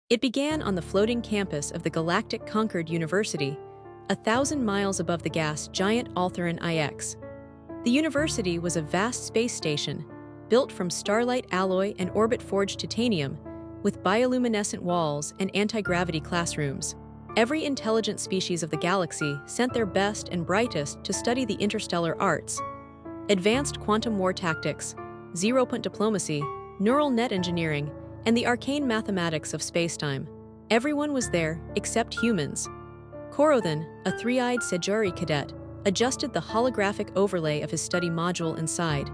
It began on the floating campus of the Galactic Concord University, 1,000 miles above the gas giant Altheran IX. The university was a vast space station, built from starlight alloy and orbit-forged titanium, with bioluminescent walls and anti-gravity classrooms. Every intelligent species of the galaxy sent their best and brightest to study the interstellar arts, advanced quantum war tactics, zero-point diplomacy, neural net engineering, and the arcane mathematics of spacetime. Everyone was there except humans. Korodhan, a three-eyed Sejuri cadet, adjusted the holographic overlay of his study module inside.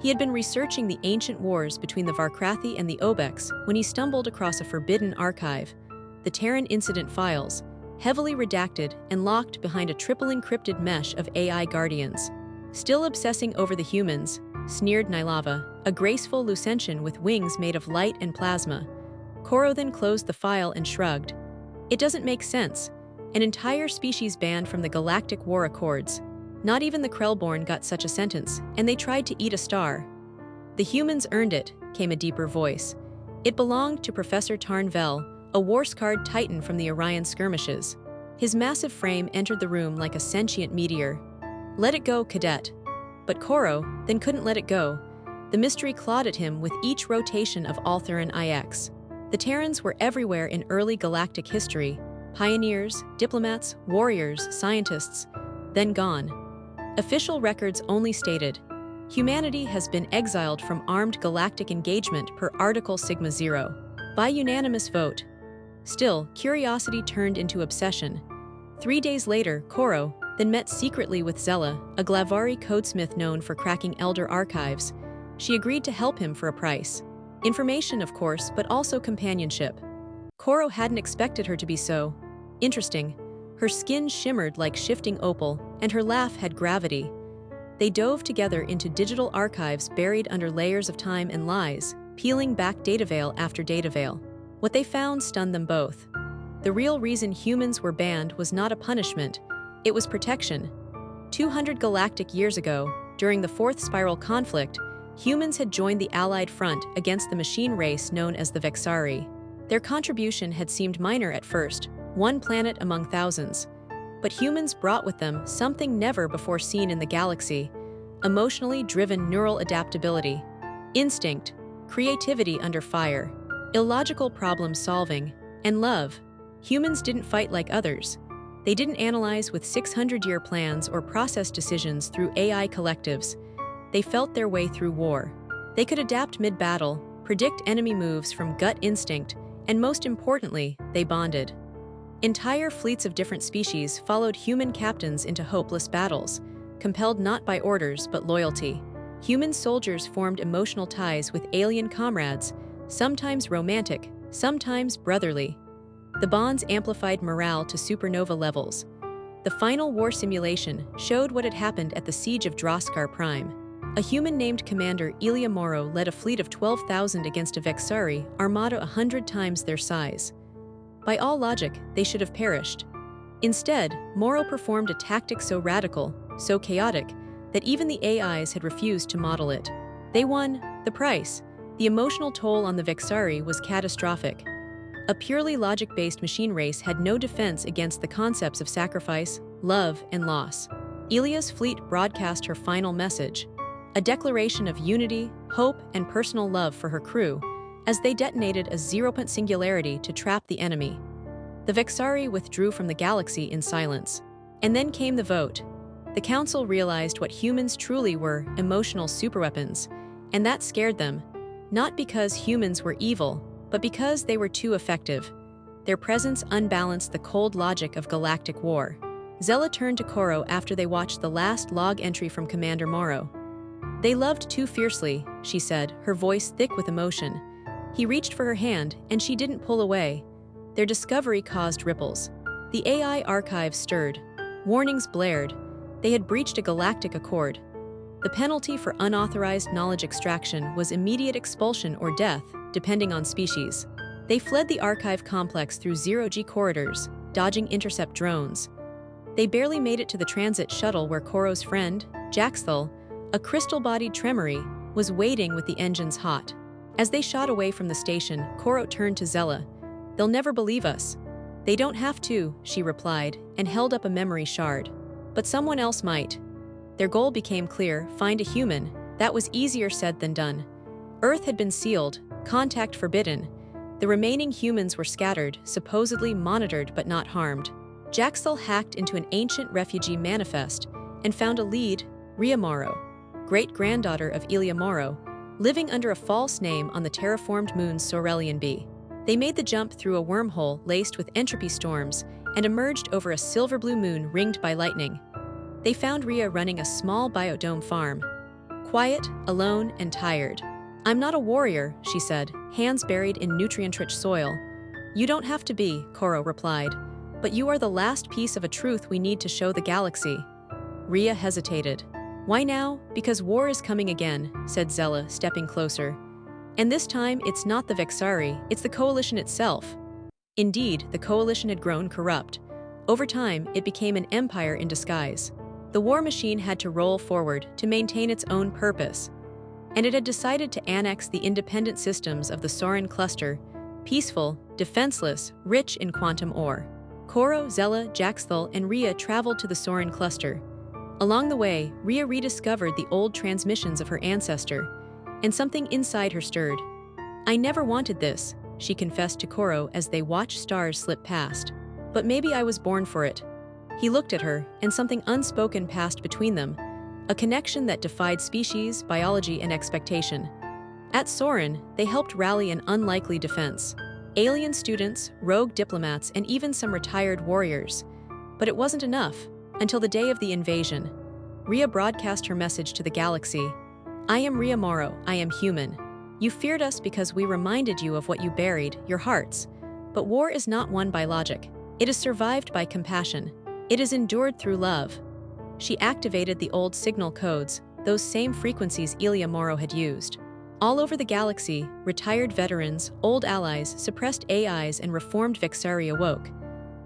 He had been researching the ancient wars between the Varkrathi and the Obex when he stumbled across a forbidden archive, the Terran Incident Files, heavily redacted and locked behind a triple encrypted mesh of AI guardians. Still obsessing over the humans, sneered Nylava, a graceful Lucentian with wings made of light and plasma. Korodhan closed the file and shrugged. It doesn't make sense. An entire species banned from the Galactic War Accords. Not even the Krellborn got such a sentence, and they tried to eat a star. The humans earned it, came a deeper voice. It belonged to Professor Tarn Vel, a war-scarred titan from the Orion skirmishes. His massive frame entered the room like a sentient meteor. Let it go, cadet. But Koro then couldn't let it go. The mystery clawed at him with each rotation of Altheran IX. The Terrans were everywhere in early galactic history. Pioneers, diplomats, warriors, scientists, then gone. Official records only stated, humanity has been exiled from armed galactic engagement per Article Sigma Zero, by unanimous vote. Still, curiosity turned into obsession. 3 days later, Koro then met secretly with Zella, a Glavari codesmith known for cracking Elder archives. She agreed to help him for a price. Information, of course, but also companionship. Koro hadn't expected her to be so interesting. Her skin shimmered like shifting opal, and her laugh had gravity. They dove together into digital archives buried under layers of time and lies, peeling back dataveil after dataveil. What they found stunned them both. The real reason humans were banned was not a punishment, it was protection. 200 galactic years ago, during the Fourth Spiral conflict, humans had joined the Allied front against the machine race known as the Vexari. Their contribution had seemed minor at first, one planet among thousands. But humans brought with them something never before seen in the galaxy: emotionally driven neural adaptability, instinct, creativity under fire, illogical problem solving, and love. Humans didn't fight like others. They didn't analyze with 600-year plans or process decisions through AI collectives. They felt their way through war. They could adapt mid-battle, predict enemy moves from gut instinct, and most importantly, they bonded. Entire fleets of different species followed human captains into hopeless battles, compelled not by orders but loyalty. Human soldiers formed emotional ties with alien comrades, sometimes romantic, sometimes brotherly. The bonds amplified morale to supernova levels. The final war simulation showed what had happened at the siege of Droskar Prime. A human named Commander Elia Morrow led a fleet of 12,000 against a Vexari armada 100 times their size. By all logic, they should have perished. Instead, Morrow performed a tactic so radical, so chaotic, that even the AIs had refused to model it. They won the price. The emotional toll on the Vexari was catastrophic. A purely logic-based machine race had no defense against the concepts of sacrifice, love, and loss. Elia's fleet broadcast her final message, a declaration of unity, hope, and personal love for her crew, as they detonated a zero-point singularity to trap the enemy. The Vexari withdrew from the galaxy in silence. And then came the vote. The Council realized what humans truly were: emotional superweapons, and that scared them, not because humans were evil, but because they were too effective. Their presence unbalanced the cold logic of galactic war. Zella turned to Koro after they watched the last log entry from Commander Morrow. "They loved too fiercely," she said, her voice thick with emotion. He reached for her hand, and she didn't pull away. Their discovery caused ripples. The AI archive stirred. Warnings blared. They had breached a galactic accord. The penalty for unauthorized knowledge extraction was immediate expulsion or death, depending on species. They fled the archive complex through zero-G corridors, dodging intercept drones. They barely made it to the transit shuttle where Koro's friend, Jaxthal, a crystal-bodied Tremori, was waiting with the engines hot. As they shot away from the station, Koro turned to Zella. They'll never believe us." "They don't have to," she replied, and held up a memory shard. "But someone else might." Their goal became clear: find a human. That was easier said than done. Earth had been sealed, contact forbidden. The remaining humans were scattered, supposedly monitored but not harmed. Jaxthal hacked into an ancient refugee manifest and found a lead, Rhea Morrow, great-granddaughter of Elia Morrow, living under a false name on the terraformed moon's Sorelian B. They made the jump through a wormhole laced with entropy storms and emerged over a silver-blue moon ringed by lightning. They found Rhea running a small biodome farm. Quiet, alone, and tired. "I'm not a warrior," she said, hands buried in nutrient-rich soil. "You don't have to be," Koro replied, "but you are the last piece of a truth we need to show the galaxy." Rhea hesitated. "Why now?" "Because war is coming again," said Zella, stepping closer. "And this time, it's not the Vexari, it's the Coalition itself." Indeed, the Coalition had grown corrupt. Over time, it became an empire in disguise. The war machine had to roll forward to maintain its own purpose. And it had decided to annex the independent systems of the Sorin cluster, peaceful, defenseless, rich in quantum ore. Koro, Zella, Jaxthal, and Rhea traveled to the Sorin cluster. Along the way, Rhea rediscovered the old transmissions of her ancestor, and something inside her stirred. "I never wanted this," she confessed to Koro as they watched stars slip past. "But maybe I was born for it." He looked at her, and something unspoken passed between them, a connection that defied species, biology, and expectation. At Sorin, they helped rally an unlikely defense. Alien students, rogue diplomats, and even some retired warriors. But it wasn't enough. Until the day of the invasion, Rhea broadcast her message to the galaxy. "I am Rhea Morrow, I am human. You feared us because we reminded you of what you buried, your hearts. But war is not won by logic. It is survived by compassion. It is endured through love." She activated the old signal codes, those same frequencies Elia Morrow had used. All over the galaxy, retired veterans, old allies, suppressed AIs, and reformed Vexari awoke.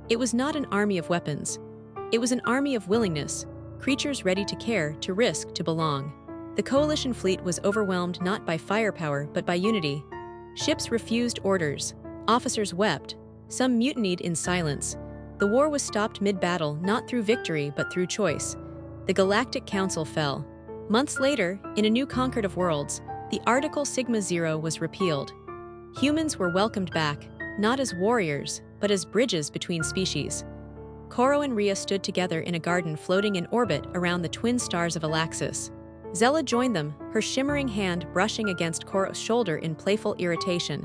It was not an army of weapons. It was an army of willingness, creatures ready to care, to risk, to belong. The Coalition fleet was overwhelmed not by firepower but by unity. Ships refused orders. Officers wept. Some mutinied in silence. The war was stopped mid-battle, not through victory but through choice. The Galactic Council fell. Months later, in a new conquered of worlds, the Article Sigma Zero was repealed. Humans were welcomed back, not as warriors, but as bridges between species. Koro and Rhea stood together in a garden floating in orbit around the twin stars of Alaxis. Zella joined them, her shimmering hand brushing against Koro's shoulder in playful irritation.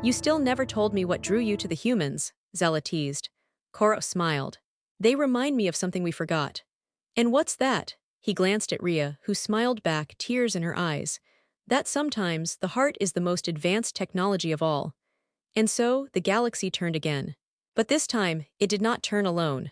"You still never told me what drew you to the humans," Zella teased. Koro smiled. "They remind me of something we forgot." "And what's that?" He glanced at Rhea, who smiled back, tears in her eyes. "That sometimes the heart is the most advanced technology of all." And so, the galaxy turned again. But this time, it did not turn alone.